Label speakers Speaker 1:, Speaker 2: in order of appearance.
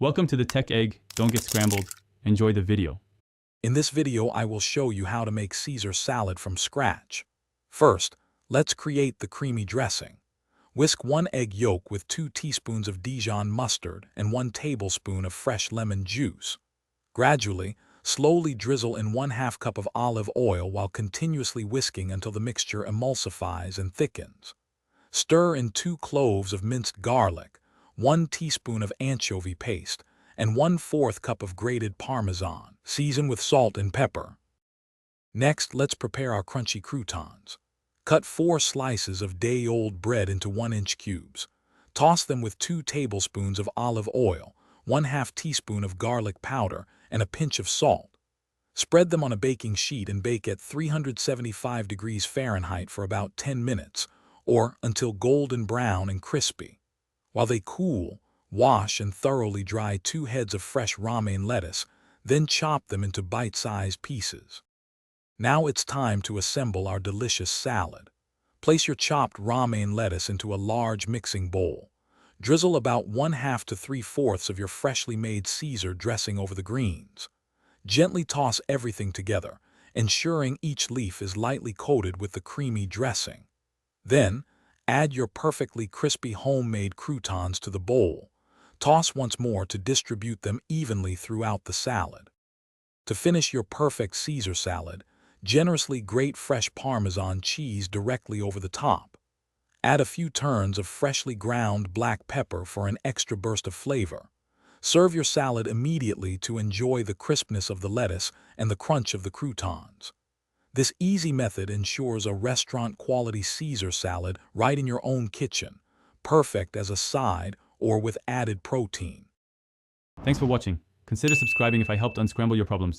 Speaker 1: Welcome to the Tech Egg. Don't get scrambled. Enjoy the video.
Speaker 2: In this video, I will show you how to make Caesar salad from scratch. First, let's create the creamy dressing. Whisk 1 egg yolk with 2 teaspoons of Dijon mustard and 1 tablespoon of fresh lemon juice. Gradually, slowly drizzle in 1/2 cup of olive oil while continuously whisking until the mixture emulsifies and thickens. Stir in 2 cloves of minced garlic, 1 teaspoon of anchovy paste, and 1/4 cup of grated Parmesan. Season with salt and pepper. Next, let's prepare our crunchy croutons. Cut 4 slices of day-old bread into 1-inch cubes. Toss them with 2 tablespoons of olive oil, 1/2 teaspoon of garlic powder, and a pinch of salt. Spread them on a baking sheet and bake at 375 degrees Fahrenheit for about 10 minutes, or until golden brown and crispy. While they cool, wash and thoroughly dry 2 heads of fresh romaine lettuce, then chop them into bite-sized pieces. Now it's time to assemble our delicious salad. Place your chopped romaine lettuce into a large mixing bowl. Drizzle about 1/2 to 3/4 of your freshly made Caesar dressing over the greens. Gently toss everything together, ensuring each leaf is lightly coated with the creamy dressing. Then, add your perfectly crispy homemade croutons to the bowl. Toss once more to distribute them evenly throughout the salad. To finish your perfect Caesar salad, generously grate fresh Parmesan cheese directly over the top. Add a few turns of freshly ground black pepper for an extra burst of flavor. Serve your salad immediately to enjoy the crispness of the lettuce and the crunch of the croutons. This easy method ensures a restaurant-quality Caesar salad right in your own kitchen, perfect as a side or with added protein.
Speaker 1: Thanks for watching. Consider subscribing if I helped unscramble your problems.